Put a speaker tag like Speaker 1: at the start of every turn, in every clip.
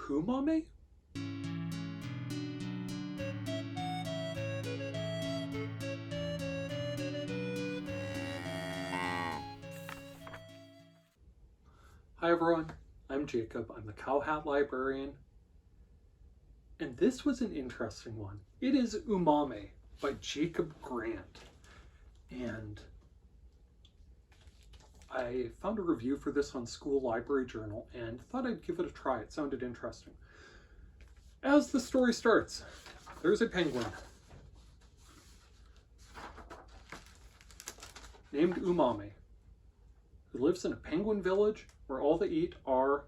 Speaker 1: Umami? Hi everyone, I'm Jacob. I'm the CowHatLibrarian, and this was an interesting one. It is Umami by Jacob Grant, and I found a review for this on School Library Journal and thought I'd give it a try. It sounded interesting. As the story starts, there's a penguin named Umami who lives in a penguin village where all they eat are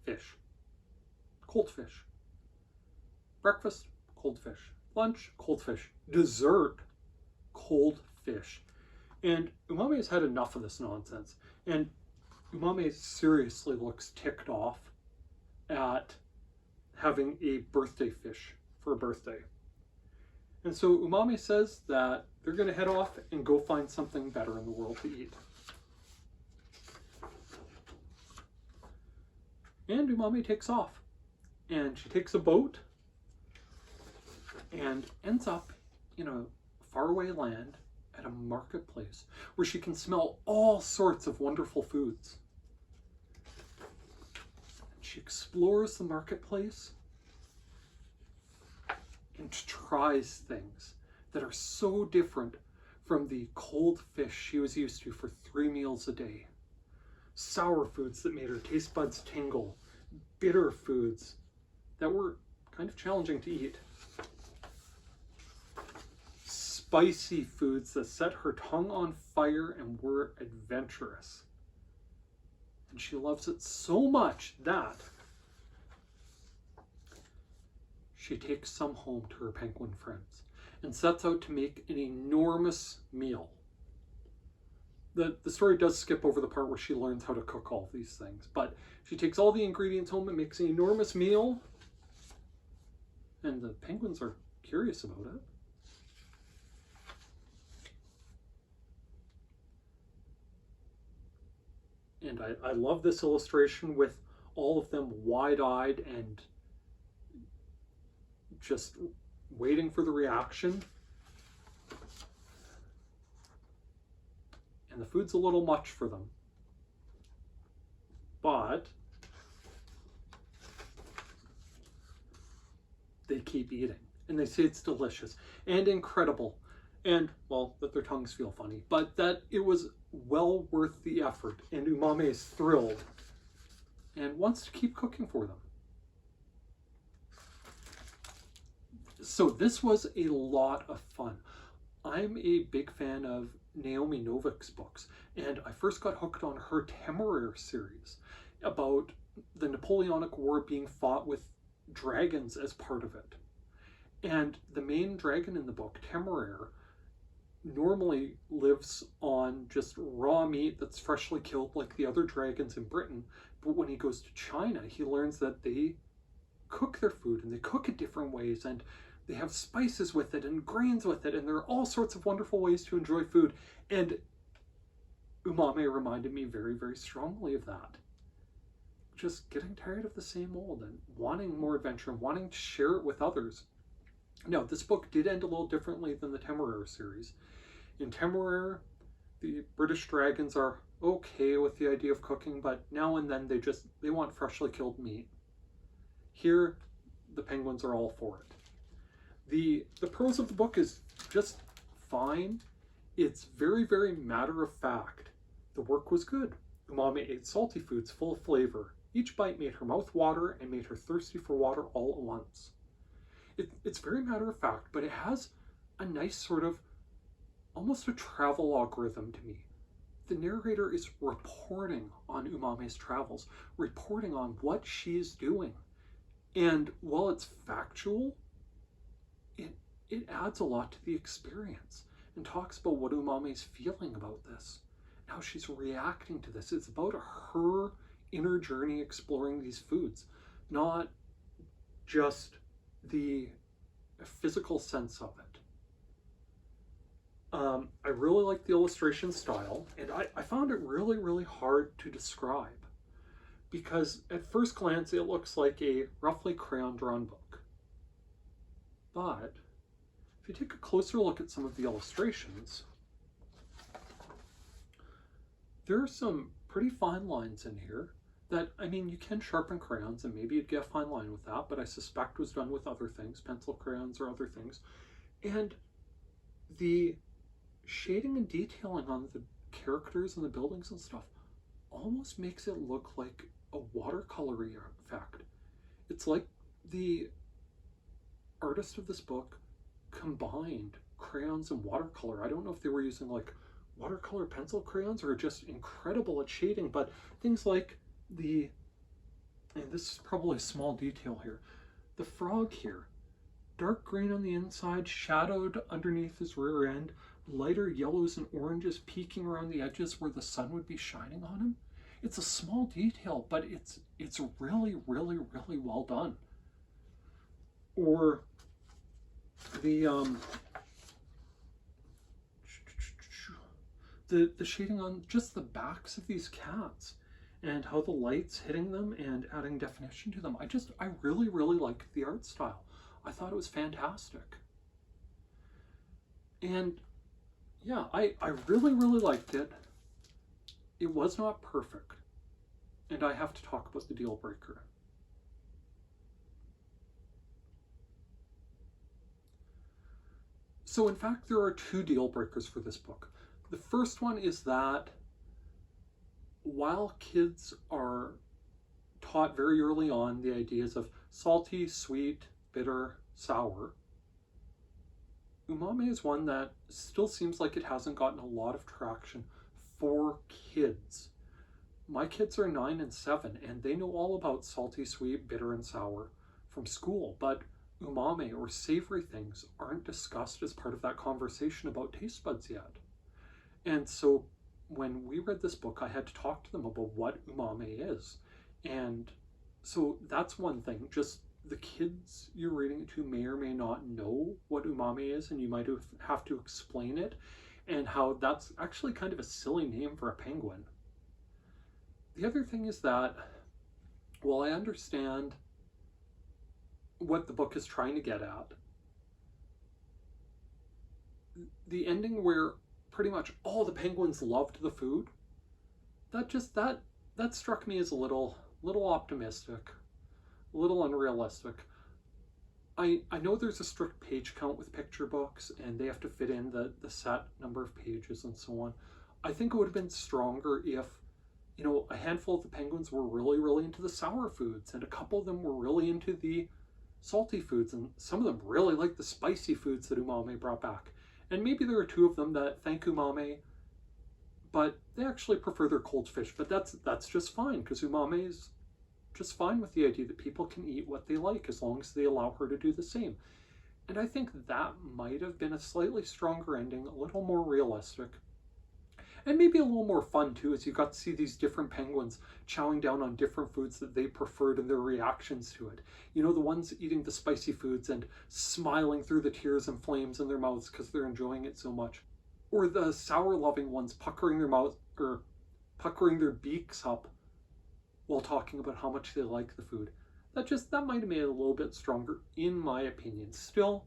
Speaker 1: fish. Cold fish. Breakfast, cold fish. Lunch, cold fish. Dessert, cold fish. And Umami has had enough of this nonsense. And Umami seriously looks ticked off at having a birthday fish for a birthday. And so Umami says that they're going to head off and go find something better in the world to eat. And Umami takes off. And she takes a boat and ends up in a faraway land at a marketplace where she can smell all sorts of wonderful foods. She explores the marketplace and tries things that are so different from the cold fish she was used to for 3 meals a day. Sour foods that made her taste buds tingle, bitter foods that were kind of challenging to eat, spicy foods that set her tongue on fire and were adventurous. And she loves it so much that she takes some home to her penguin friends and sets out to make an enormous meal. The story does skip over the part where she learns how to cook all these things, but she takes all the ingredients home and makes an enormous meal, and the penguins are curious about it. And I love this illustration with all of them wide-eyed and just waiting for the reaction. And the food's a little much for them. But they keep eating. And they say it's delicious and incredible. And, well, that their tongues feel funny. But that it was well worth the effort. And Umami is thrilled and wants to keep cooking for them. So this was a lot of fun. I'm a big fan of Naomi Novik's books, and I first got hooked on her Temeraire series about the Napoleonic War being fought with dragons as part of it. And the main dragon in the book, Temeraire, normally lives on just raw meat that's freshly killed like the other dragons in Britain, but when he goes to China, he learns that they cook their food, and they cook it different ways, and they have spices with it and grains with it, and there are all sorts of wonderful ways to enjoy food. And Umami reminded me very, very strongly of that. Just getting tired of the same old and wanting more adventure and wanting to share it with others. Now, this book did end a little differently than the Temeraire series. In Temeraire, the British dragons are okay with the idea of cooking, but now and then they want freshly killed meat. Here, the penguins are all for it. The prose of the book is just fine. It's very, very matter of fact. The work was good. Umami ate salty foods full of flavor. Each bite made her mouth water and made her thirsty for water all at once. It's very matter of fact, but it has a nice sort of almost a travelogue rhythm to me. The narrator is reporting on Umami's travels, reporting on what she's doing. And while it's factual, it adds a lot to the experience and talks about what Umami's feeling about this, how she's reacting to this. It's about her inner journey exploring these foods, not just the physical sense of it. I really like the illustration style, and I found it really, really hard to describe because at first glance it looks like a roughly crayon-drawn book. But if you take a closer look at some of the illustrations, there are some pretty fine lines in here that, I mean, you can sharpen crayons and maybe you'd get a fine line with that, but I suspect was done with other things, pencil crayons or other things. And the shading and detailing on the characters and the buildings and stuff almost makes it look like a watercolory effect. It's like the artist of this book combined crayons and watercolor. I don't know if they were using like watercolor pencil crayons or just incredible at shading, but things like and this is probably a small detail here, the frog here, dark green on the inside, shadowed underneath his rear end, lighter yellows and oranges peeking around the edges where the sun would be shining on him. It's a small detail, but it's really, really, really well done. Or the shading on just the backs of these cats and how the light's hitting them and adding definition to them. I really, really like the art style. I thought it was fantastic. And yeah, I really, really liked it. It was not perfect. And I have to talk about the deal breaker. So in fact, there are 2 deal breakers for this book. The first one is that while kids are taught very early on the ideas of salty, sweet, bitter, sour, umami is one that still seems like it hasn't gotten a lot of traction for kids. My kids are 9 and 7, and they know all about salty, sweet, bitter, and sour from school, but umami or savory things aren't discussed as part of that conversation about taste buds yet. And so when we read this book, I had to talk to them about what umami is. And so that's one thing. Just the kids you're reading it to may or may not know what umami is, and you might have to explain it, and how that's actually kind of a silly name for a penguin. The other thing is that, while I understand what the book is trying to get at, the ending where pretty much all the penguins loved the food, that struck me as a little optimistic, a little unrealistic. I know there's a strict page count with picture books and they have to fit in the set number of pages and so on. I think it would have been stronger if, you know, a handful of the penguins were really, really into the sour foods and a couple of them were really into the salty foods, and some of them really liked the spicy foods that Umami brought back. And maybe there are 2 of them that thank Umami, but they actually prefer their cold fish. But that's just fine, because Umami is just fine with the idea that people can eat what they like as long as they allow her to do the same. And I think that might have been a slightly stronger ending, a little more realistic. And maybe a little more fun too, as you got to see these different penguins chowing down on different foods that they preferred and their reactions to it. You know, the ones eating the spicy foods and smiling through the tears and flames in their mouths because they're enjoying it so much. Or the sour-loving ones puckering their mouth or puckering their beaks up while talking about how much they like the food. That might have made it a little bit stronger, in my opinion. Still,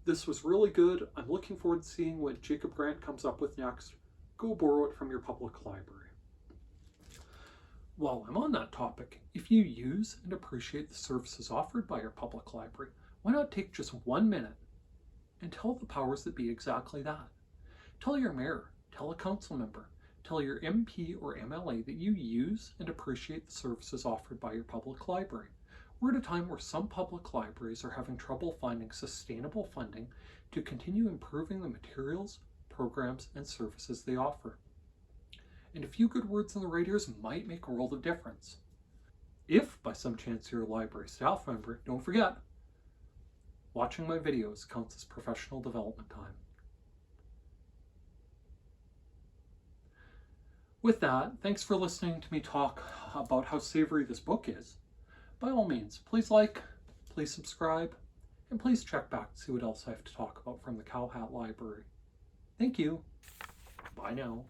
Speaker 1: this was really good. I'm looking forward to seeing what Jacob Grant comes up with next. Go borrow it from your public library. While I'm on that topic, if you use and appreciate the services offered by your public library, why not take just 1 minute and tell the powers that be exactly that? Tell your mayor, tell a council member, tell your MP or MLA that you use and appreciate the services offered by your public library. We're at a time where some public libraries are having trouble finding sustainable funding to continue improving the materials, programs, and services they offer. And a few good words in the right ears might make a world of difference. If by some chance you're a library staff member, don't forget, watching my videos counts as professional development time. With that, thanks for listening to me talk about how savory this book is. By all means, please like, please subscribe, and please check back to see what else I have to talk about from the Cow Hat Library. Thank you. Bye now.